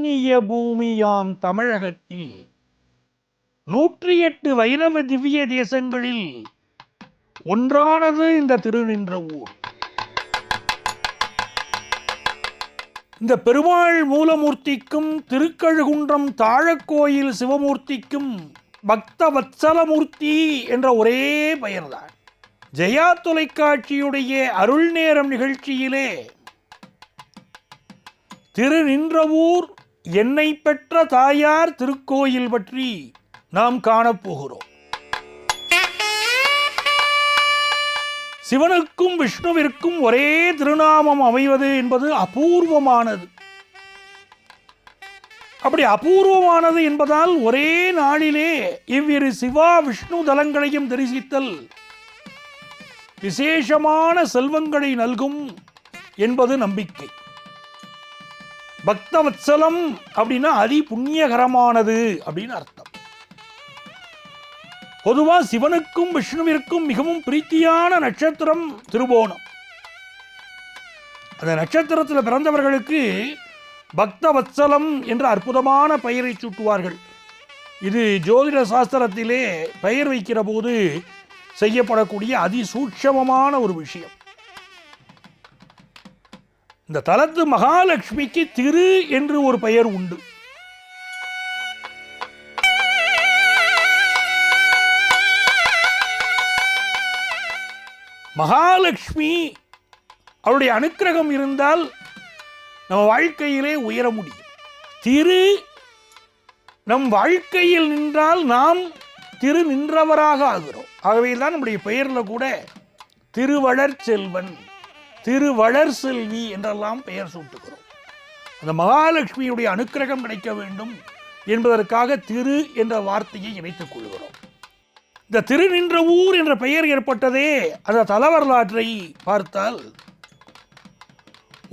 புண்ணிய பூமியாம் தமிழகத்தில் 108 வைணவ திவ்ய தேசங்களில் ஒன்றானது இந்த திருநின்றவூர். இந்த பெருமாள் மூலமூர்த்திக்கும் திருக்கழுகுன்றம் தாழக்கோயில் சிவமூர்த்திக்கும் பக்த வத்சலமூர்த்தி என்ற ஒரே பெயர்தான். ஜெயா தொலைக்காட்சியுடைய அருள் நேரம் நிகழ்ச்சியிலே திருநின்றவூர் என்னை பெற்ற தாயார் திருக்கோயில் பற்றி நாம் காணப்போகிறோம். சிவனுக்கும் விஷ்ணுவிற்கும் ஒரே திருநாமம் அமைவது என்பது அபூர்வமானது. அப்படி அபூர்வமானது என்பதால் ஒரே நாளிலே இவ்விரு சிவா விஷ்ணு தலங்களையும் தரிசித்தல் விசேஷமான செல்வங்களை நல்கும் என்பது நம்பிக்கை. பக்தவத்சலம் அப்படின்னா அதி புண்ணியகரமானது அப்படின்னு அர்த்தம். பொதுவா சிவனுக்கும் விஷ்ணுவிற்கும் மிகவும் பிரீத்தியான நட்சத்திரம் திருவோணம். அந்த நட்சத்திரத்தில் பிறந்தவர்களுக்கு பக்தவத்சலம் என்ற அற்புதமான பெயரை சூட்டுவார்கள். இது ஜோதிட சாஸ்திரத்திலே பெயர் வைக்கிற போது செய்யப்படக்கூடிய அதிசூட்சமமான ஒரு விஷயம். இந்த தலத்து மகாலட்சுமிக்கு திரு என்று ஒரு பெயர் உண்டு. மகாலட்சுமி அவருடைய அனுக்கிரகம் இருந்தால் நம்ம வாழ்க்கையிலே உயர முடியும். திரு நம் வாழ்க்கையில் நின்றால் நாம் திரு நின்றவராக ஆகிறோம். ஆகவே தான் நம்முடைய பெயரில் கூட திருவளர் செல்வன், திருவளர் செல்வி என்றெல்லாம் பெயர் சூட்டுகிறோம். அந்த மகாலட்சுமியுடைய அனுக்கிரகம் கிடைக்க வேண்டும் என்பதற்காக திரு என்ற வார்த்தையை இணைத்துக் கொள்கிறோம். இந்த திருநின்றவூர் என்ற பெயர் ஏற்பட்டதே அந்த தல வரலாற்றை பார்த்தால்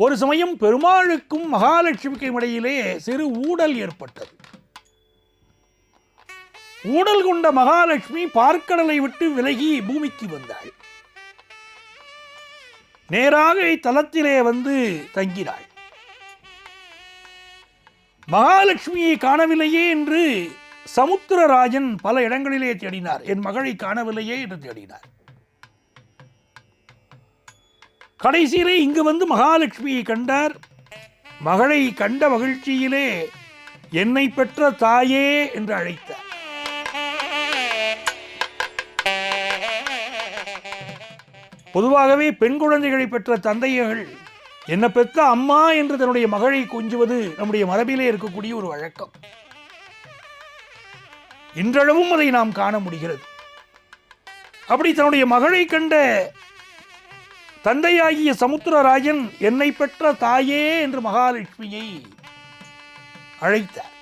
ஒரு சமயம் பெருமாளுக்கும் மகாலட்சுமிக்கும் இடையிலே சிறு ஊடல் ஏற்பட்டது. ஊடல் கொண்ட மகாலட்சுமி பார்க்கடலை விட்டு விலகி பூமிக்கு வந்தாள். நேராக இத்தலத்திலே வந்து தங்கினாள். மகாலட்சுமியை காணவில்லையே என்று சமுத்திரராஜன் பல இடங்களிலே தேடினார். என் மகளை காணவில்லையே என்று தேடினார். கடைசியிலே இங்கு வந்து மகாலட்சுமியை கண்டார். மகளை கண்ட மகிழ்ச்சியிலே என்னை பெற்ற தாயே என்று அழைத்தார். பொதுவாகவே பெண் குழந்தைகளை பெற்ற தந்தையர்கள் என்ன பெற்ற அம்மா என்று தன்னுடைய மகளை கொஞ்சுவது நம்முடைய மரபிலே இருக்கக்கூடிய ஒரு வழக்கம். இன்றளவும் அதை நாம் காண முடிகிறது. அப்படி தன்னுடைய மகளை கண்ட தந்தையாகிய சமுத்திரராஜன் என்னை பெற்ற தாயே என்று மகாலட்சுமியை அழைத்தார்.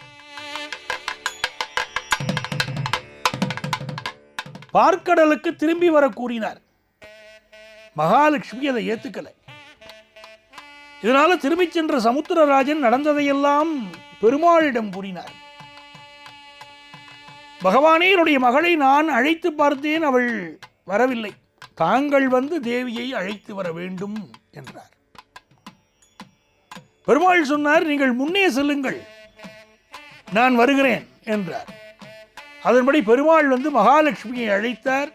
பார்க்கடலுக்கு திரும்பி வர கூறினார். மகாலட்சுமி அதை ஏத்துக்கலை. இதனால திரும்பி சென்ற சமுத்திரராஜன் நடந்ததையெல்லாம் பெருமாளிடம் கூறினார். பகவானே, என்னுடைய மகளை நான் அழைத்து பார்த்தேன், அவள் வரவில்லை. தாங்கள் வந்து தேவியை அழைத்து வர வேண்டும் என்றார். பெருமாள் சொன்னார், நீங்கள் முன்னே செல்லுங்கள், நான் வருகிறேன் என்றார். அதன்படி பெருமாள் வந்து மகாலட்சுமியை அழைத்தார்.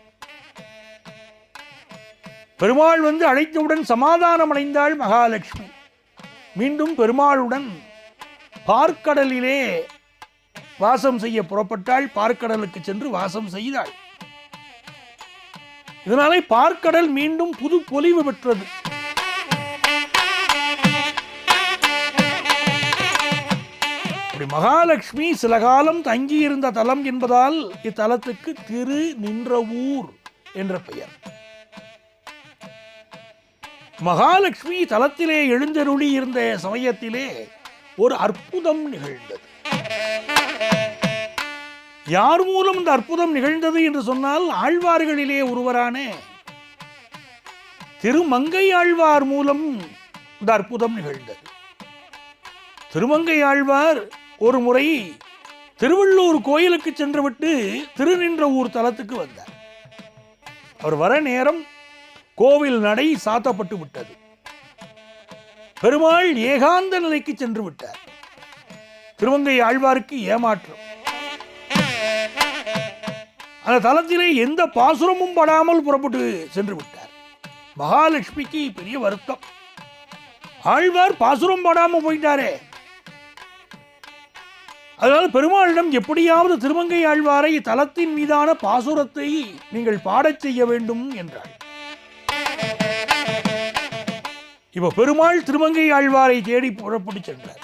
பெருமாள் வந்து அழைத்தவுடன் சமாதானம் அடைந்தாள் மகாலட்சுமி. மீண்டும் பெருமாளுடன் பார்க்கடலிலே வாசம் செய்ய புறப்பட்டாள். பார்க்கடலுக்கு சென்று வாசம் செய்தாள். இதனாலே பார்க்கடல் மீண்டும் புது பொலிவு பெற்றது. மகாலட்சுமி சில காலம் தங்கியிருந்த தலம் என்பதால் இத்தலத்துக்கு திரு நின்றவூர் என்ற பெயர். மகாலட்சுமி தலத்திலே எழுந்தருளி இருந்த சமயத்திலே ஒரு அற்புதம் நிகழ்ந்தது. யார் மூலம் இந்த அற்புதம் நிகழ்ந்தது என்று சொன்னால், ஆழ்வார்களிலே ஒருவரான திருமங்கை ஆழ்வார் மூலம் இந்த அற்புதம் நிகழ்ந்தது. திருமங்கை ஆழ்வார் ஒரு முறை திருவள்ளூர் கோயிலுக்கு சென்றுவிட்டு திருநின்றவூர் தலத்துக்கு வந்தார். அவர் வர நேரம் கோவில் நடை சாத்தப்பட்டு விட்டது. பெருமாள் ஏகாந்த நிலைக்கு சென்று விட்டார். திருமங்கை ஆழ்வாருக்கு ஏமாற்றம். அந்த தலத்திலே எந்த பாசுரமும் படாமல் புறப்பட்டு சென்று விட்டார். மகாலட்சுமிக்கு பெரிய வருத்தம். ஆழ்வார் பாசுரம் பாடாமல் போயிட்டாரே. அதனால் பெருமாளிடம் எப்படியாவது திருமங்கை ஆழ்வாரை தலத்தின் மீதான பாசுரத்தை நீங்கள் பாடச் செய்ய வேண்டும் என்றார். இப்ப பெருமாள் திருமங்கை ஆழ்வாரை தேடி புறப்பட்டு சென்றார்.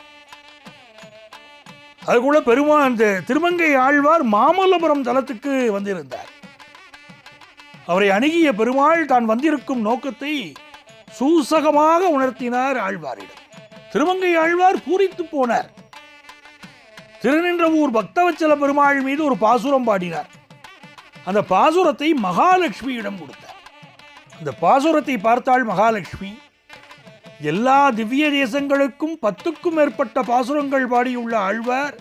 அதுக்குள்ள அந்த திருமங்கை ஆழ்வார் மாமல்லபுரம் தலத்துக்கு வந்திருந்தார். அவரை அணுகிய பெருமாள் தான் வந்திருக்கும் நோக்கத்தை சூசகமாக உணர்த்தினார் ஆழ்வாரிடம். திருமங்கை ஆழ்வார் பூரித்து போனார். திருநின்றவூர் பக்தவச்சல பெருமாள் மீது ஒரு பாசுரம் பாடினார். அந்த பாசுரத்தை மகாலட்சுமியிடம் கொடுத்தார். அந்த பாசுரத்தை பார்த்தாள் மகாலட்சுமி. எல்லா திவ்ய தேசங்களுக்கும் 10க்கும் மேற்பட்ட பாசுரங்கள் பாடியுள்ள ஆழ்வார்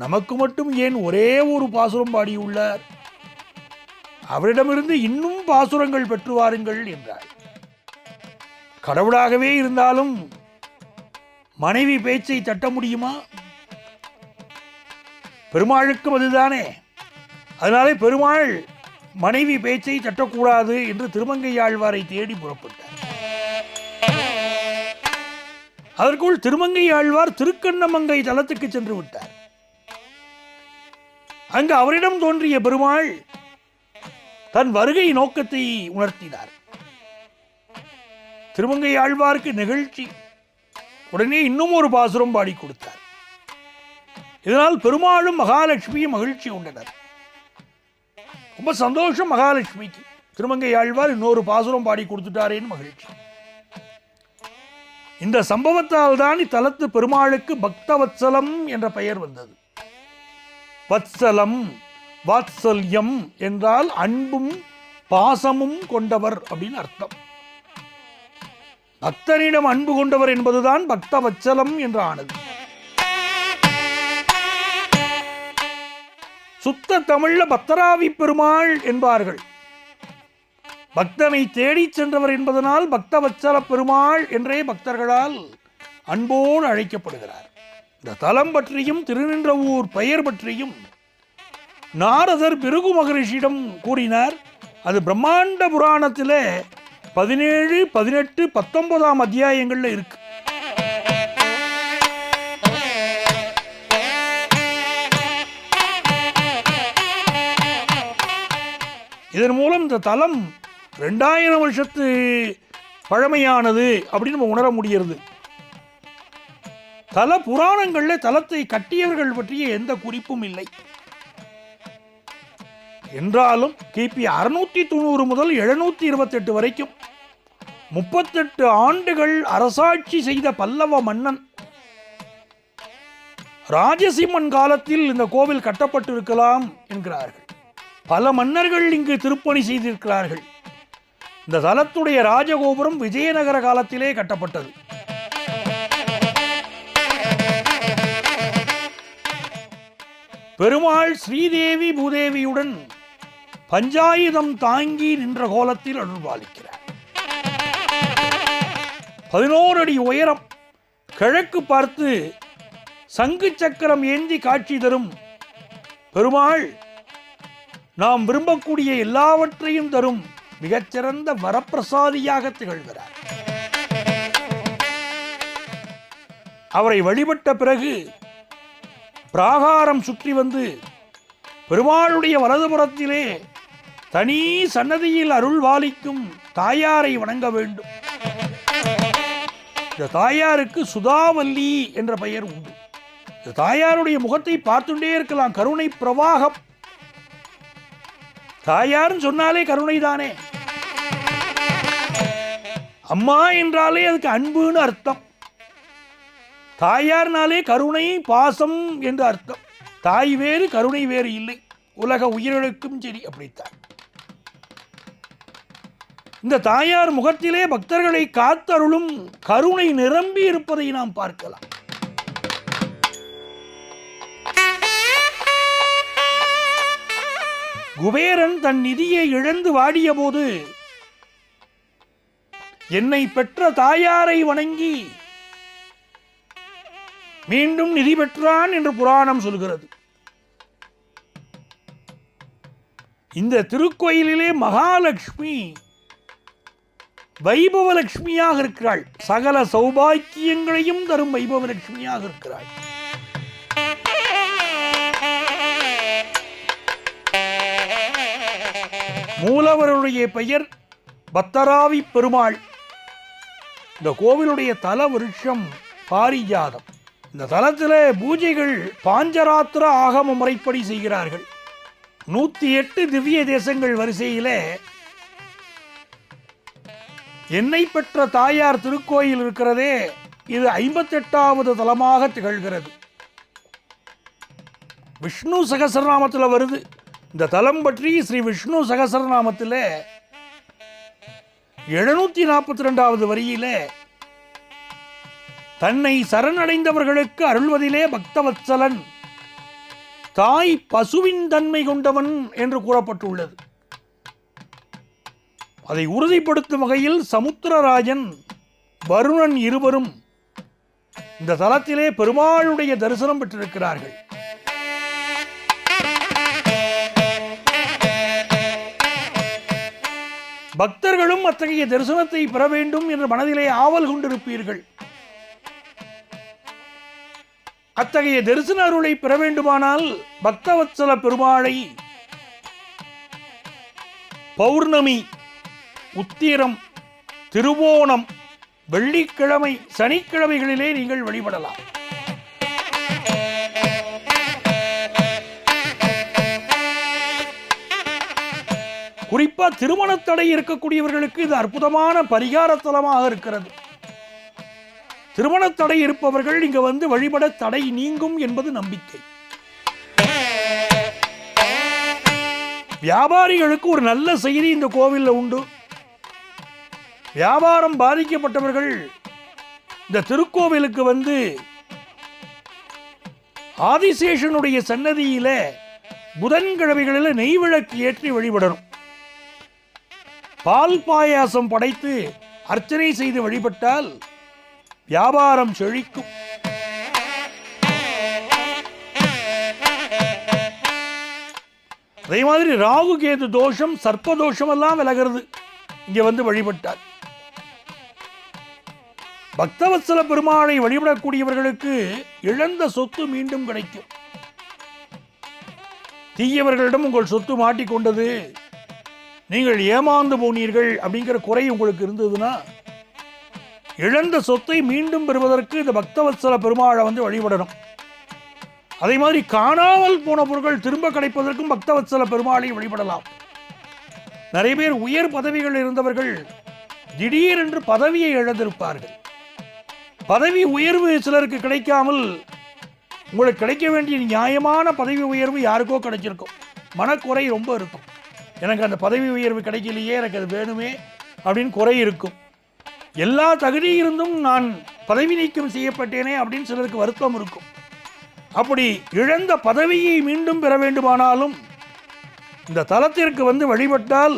நமக்கு மட்டும் ஏன் ஒரே ஒரு பாசுரம் பாடியுள்ளார்? அவரிடமிருந்து இன்னும் பாசுரங்கள் பெற்று வாருங்கள் என்றார். கடவுளாகவே இருந்தாலும் மனைவி பேச்சை தட்ட முடியுமா? பெருமாளுக்கும் அதுதானே. அதனாலே பெருமாள் மனைவி பேச்சை தட்டக்கூடாது என்று திருமங்கை ஆழ்வாரை தேடி புறப்பட்டார். அதற்குள் திருமங்கை ஆழ்வார் திருக்கண்ணமங்கை தலத்துக்கு சென்று விட்டார். அங்கு அவரிடம் தோன்றிய பெருமாள் தன் வருகை நோக்கத்தை உணர்த்தினார். திருமங்கை ஆழ்வாருக்கு நிகழ்ச்சி. உடனே இன்னும் ஒரு பாசுரம் பாடி கொடுத்தார். இதனால் பெருமாளும் மகாலட்சுமியும் மகிழ்ச்சி கொண்டனர். ரொம்ப சந்தோஷம் மகாலட்சுமிக்கு. திருமங்கை ஆழ்வார் இன்னொரு பாசுரம் பாடி கொடுத்துட்டாரேன்னு மகிழ்ச்சி. இந்த சம்பவத்தால் தான் இத்தலத்து பெருமாளுக்கு பக்தவத்சலம் என்ற பெயர் வந்தது. வத்சலம், வாத்சல்யம் என்றால் அன்பும் பாசமும் கொண்டவர் அப்படின்னு அர்த்தம். பக்தனிடம் அன்பு கொண்டவர் என்பதுதான் பக்தவத்சலம் என்று ஆனது. சுத்த தமிழ்ல பக்தராவி பெருமாள் என்பார்கள். பக்தனை தேடிச் சென்றவர் என்பதனால் பக்தவத்சல பெருமாள் என்றே பக்தர்களால் அன்போடு அழைக்கப்படுகிறார். இந்த தலம் பற்றியும் திருநின்றவூர் பெயர் பற்றியும் நாரதர் பிருகு மகரிஷியிடம் கூறினார். அது பிரம்மாண்ட புராணத்தில் 17, 18, 19 அத்தியாயங்கள்ல இருக்கு. இதன் மூலம் இந்த தலம் 2000 வருஷத்து பழமையானது அப்படின்னு நம்ம உணர முடிகிறது. தல புராணங்கள்ல தலத்தை கட்டியவர்கள் பற்றிய எந்த குறிப்பும் இல்லை. என்றாலும் கிபி 690 முதல் 728 வரைக்கும் 38 ஆண்டுகள் அரசாட்சி செய்த பல்லவ மன்னன் ராஜசிம்மன் காலத்தில் இந்த கோவில் கட்டப்பட்டிருக்கலாம் என்கிறார்கள். பல மன்னர்கள் இங்கு திருப்பணி செய்திருக்கிறார்கள். இந்த தலத்துடைய ராஜகோபுரம் விஜயநகர காலத்திலே கட்டப்பட்டது. பெருமாள் ஸ்ரீதேவி பூதேவியுடன் பஞ்சாயுதம் தாங்கி நின்ற கோலத்தில் அருள்பாலிக்கிறார். 11 அடி உயரம், கிழக்கு பார்த்து சங்கு சக்கரம் ஏந்தி காட்சி தரும் பெருமாள் நாம் விரும்பக்கூடிய எல்லாவற்றையும் தரும் மிகச்சிறந்த வரப்பிரசாதியாக திகழ்கிறார். அவரை வழிபட்ட பிறகு பிராகாரம் சுற்றி வந்து பெருமாளுடைய வலதுபுறத்திலே தனி சன்னதியில் அருள்வாளிக்கும் தாயாரை வணங்க வேண்டும். இந்த தாயாருக்கு சுதாவல்லி என்ற பெயர் உண்டு. இந்த தாயாருடைய முகத்தை பார்த்துட்டே இருக்கலாம். கருணை பிரவாகம். தாயார்னு சொன்னாலே கருணை தானே. அம்மா என்றாலே அதுக்கு அன்புன்னு அர்த்தம். தாயார்னாலே கருணை பாசம் என்று அர்த்தம். தாய் வேறு கருணை வேறு இல்லை. உலக உயிர்களுக்கும் சரி அப்படித்தான். இந்த தாயார் முகத்திலே பக்தர்களை காத்தருளும் கருணை நிரம்பி இருப்பதை நாம் பார்க்கலாம். குபேரன் தன் நிதியை இழந்து வாடிய போது என்னை பெற்ற தாயாரை வணங்கி மீண்டும் நிதி பெற்றான் என்று புராணம் சொல்கிறது. இந்த திருக்கோயிலிலே மகாலட்சுமி வைபவலட்சுமியாக இருக்கிறாள். சகல சௌபாக்கியங்களையும் தரும் வைபவலட்சுமியாக இருக்கிறாள். மூலவருடைய பெயர் பத்தராவி பெருமாள். இந்த கோவிலுடைய தல விருட்சம் பாரிஜாதம். இந்த தலத்தில் பூஜைகள் பாஞ்சராத்திர ஆகம முறைப்படி செய்கிறார்கள். 108 திவ்ய தேசங்கள் வரிசையிலே என்னை பெற்ற தாயார் திருக்கோயில் இருக்கிறதே, இது 58வது தலமாக திகழ்கிறது. விஷ்ணு சகசரநாமத்தில் வருது. இந்த தலம் பற்றி ஸ்ரீ விஷ்ணு சகசரநாமத்தில் 742வது வரியிலே தன்னை சரணடைந்தவர்களுக்கு அருள்வதிலே பக்தவத்சலன், தாய் பசுவின் தன்மை கொண்டவன் என்று கூறப்பட்டுள்ளது. அதை உறுதிப்படுத்தும் வகையில் சமுத்திரராஜன், வருணன் இருவரும் இந்த தலத்திலே பெருமாளுடைய தரிசனம் பெற்றிருக்கிறார்கள். பக்தர்களும் அத்தகைய தரிசனத்தை பெற வேண்டும் என்ற மனதிலே ஆவல் கொண்டிருப்பீர்கள். அத்தகைய தரிசன அருளை பெற வேண்டுமானால் பக்தவத்சல பெருமாளை பௌர்ணமி, உத்திரம், திருவோணம், வெள்ளிக்கிழமை, சனிக்கிழமைகளிலே நீங்கள் வழிபடலாம். குறிப்பா திருமண தடை இருக்கக்கூடியவர்களுக்கு இது அற்புதமான பரிகார தலமாக இருக்கிறது. திருமண தடை இருப்பவர்கள் இங்க வந்து வழிபட தடை நீங்கும் என்பது நம்பிக்கை. வியாபாரிகளுக்கு ஒரு நல்ல செய்தி இந்த கோவிலில் உண்டு. வியாபாரம் பாதிக்கப்பட்டவர்கள் இந்த திருக்கோவிலுக்கு வந்து ஆதிசேஷனுடைய சன்னதியில புதன்கிழமைகளில் நெய்விளக்கு ஏற்றி வழிபடணும். பால் பாயாசம் படைத்து அர்ச்சனை செய்து வழிபட்டால் வியாபாரம் செழிக்கும். அதே மாதிரி ராகு கேது தோஷம், சர்ப்ப தோஷம் எல்லாம் விலகிறது இங்க வந்து வழிபட்டார். பக்தவத்சல பெருமாளை வழிபடக்கூடியவர்களுக்கு இழந்த சொத்து மீண்டும் கிடைக்கும். தீயவர்களிடம் உங்கள் சொத்து மாட்டிக்கொண்டது, நீங்கள் ஏமாந்து போனீர்கள் அப்படிங்கிற குறை உங்களுக்கு இருந்ததுன்னா இழந்த சொத்தை மீண்டும் பெறுவதற்கு இந்த பக்தவத்சல பெருமாளை வந்து வழிபடணும். அதே மாதிரி காணாமல் போன பொருட்கள் திரும்ப கிடைப்பதற்கும் பக்தவத்சல பெருமாளை வழிபடலாம். நிறைய பேர் உயர் பதவிகள் இருந்தவர்கள் திடீரென்று பதவியை இழந்திருப்பார்கள். பதவி உயர்வு சிலருக்கு கிடைக்காமல் உங்களுக்கு கிடைக்க வேண்டிய நியாயமான பதவி உயர்வு யாருக்கோ கிடைச்சிருக்கும். மனக்குறை ரொம்ப இருக்கும். எனக்கு அந்த பதவி உயர்வு கிடைக்கலையே, எனக்கு அது வேணுமே அப்படின்னு குறை இருக்கும். எல்லா தகுதி இருந்தும் நான் பதவி நீக்கம் செய்யப்பட்டேனே அப்படின்னு சிலருக்கு வருத்தம் இருக்கும். அப்படி இழந்த பதவியை மீண்டும் பெற வேண்டுமானாலும் இந்த தலத்திற்கு வந்து வழிபட்டால்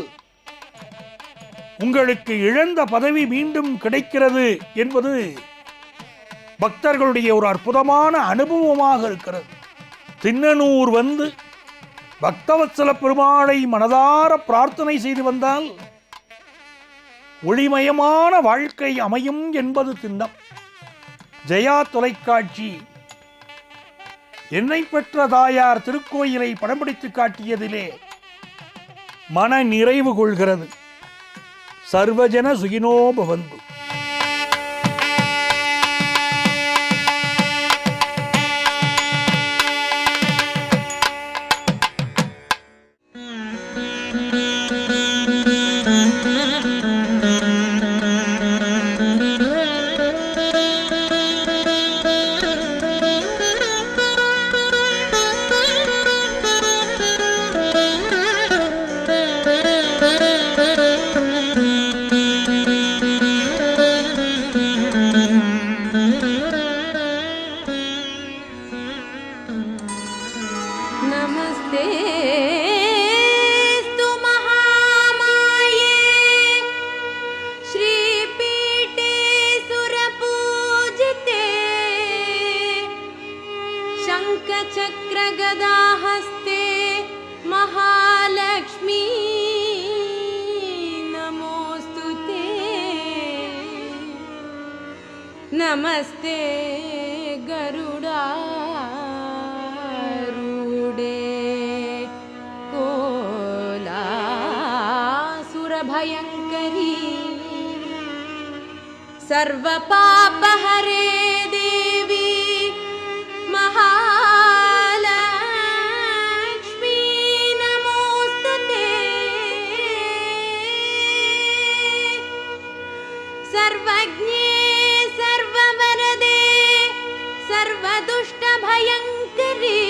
உங்களுக்கு இழந்த பதவி மீண்டும் கிடைக்கிறது என்பது பக்தர்களுடைய ஒரு அற்புதமான அனுபவமாக இருக்கிறது. திண்ணனூர் வந்து பக்தவத்சல பெருமாளை மனதார பிரார்த்தனை செய்து வந்தால் ஒளிமயமான வாழ்க்கை அமையும் என்பது திண்ணம். ஜெயா தொலைக்காட்சி என்னை பெற்ற தாயார் திருக்கோயிலை படம் பிடித்து காட்டியதிலே மன நிறைவு கொள்கிறது. சர்வஜன சுகினோ பவந்து. नमस्ते गरुडारूढे कोलासुरभयङ्करी सर्वपापहरे देवी महालक्ष्मी नमोस्तुते सर्वज्ञे सर्ववरदे सर्वदुष्टभयङ्करी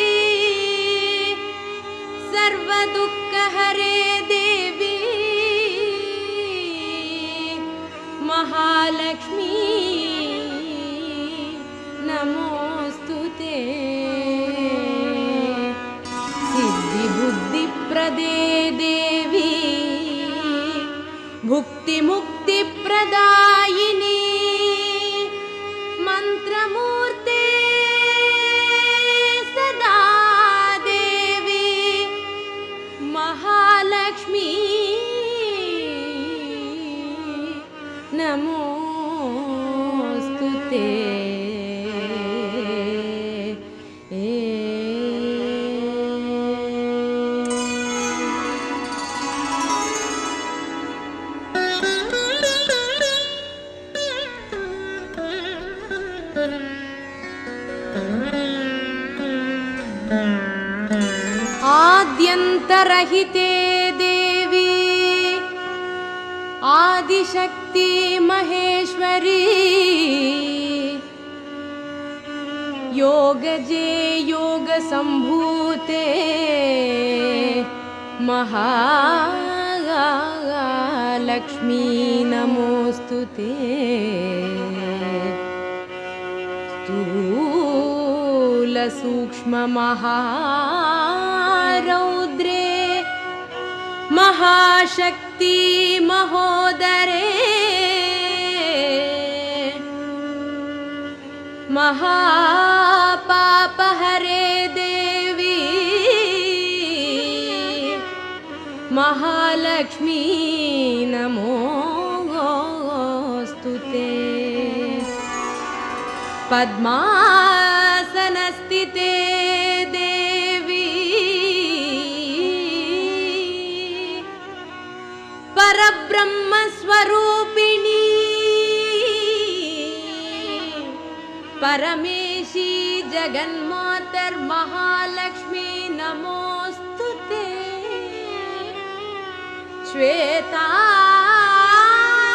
सर्वदुःखहरे देवी महालक्ष्मी नमोस्तुते सिद्धिबुद्धिप्रदे देवी भुक्तिमुक्तिप्रदायिनी मन्त्रमूर्ते सदा देवी महालक्ष्मी नमोस्तुते आद्यन्तरहिते देवी आदिशक्ति महेश्वरी योगजे योगसम्भूते महालक्ष्मी नमोस्तुते स्थूलसूक्ष्ममहारौद्रे महाशक्ति महोदरे महापापहरे देवी महालक्ष्मी नमोस्तुते पद्मासनस्थिते देवी परब्रह्मस्वरूपिणी परमेशी जगन्मातर्महालक्ष्मी नमोस्तुते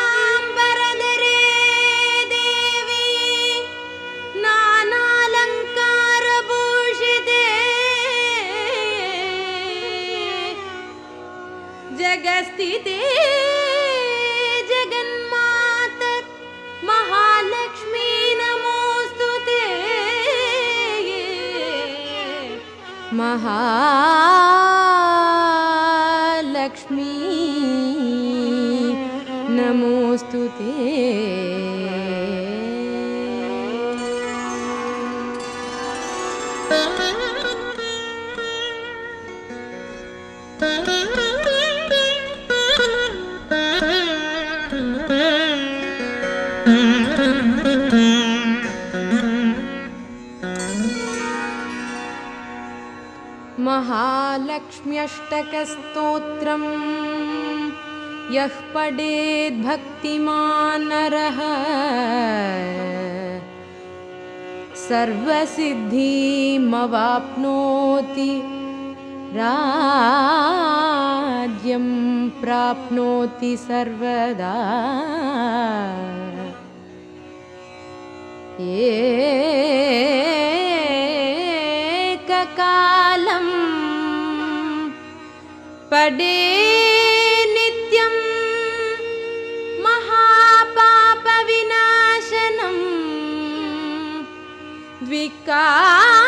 श्वेताम्बरधरे देवी नानालङ्कारभूषिते जगस्थिते जगन्मातर् महालक्ष्मी नमोस्तुते महालक्ष्मी नमोस्तुते महालक्ष्म्यष्टकस्तोत्रम् यः पठेद् भक्तिमान् नरः सर्वसिद्धिमवाप्नोति राज्यं प्राप्नोति सर्वदा एककालं पठे नित्यं महापापविनाशनं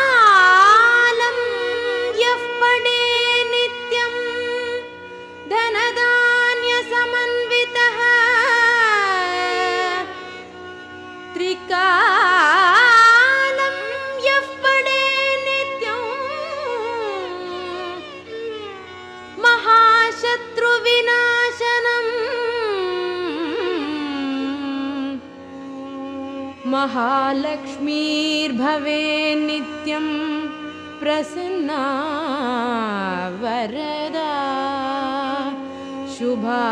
द्विकालं यः पठे नित्यं धनधान्यसमन्वितः त्रिकालं यः पठे नित्यं महाशत्रुविनाशनं महालक्ष्मीर्भवे नित्यं प्रसन्ना वरदा शुभा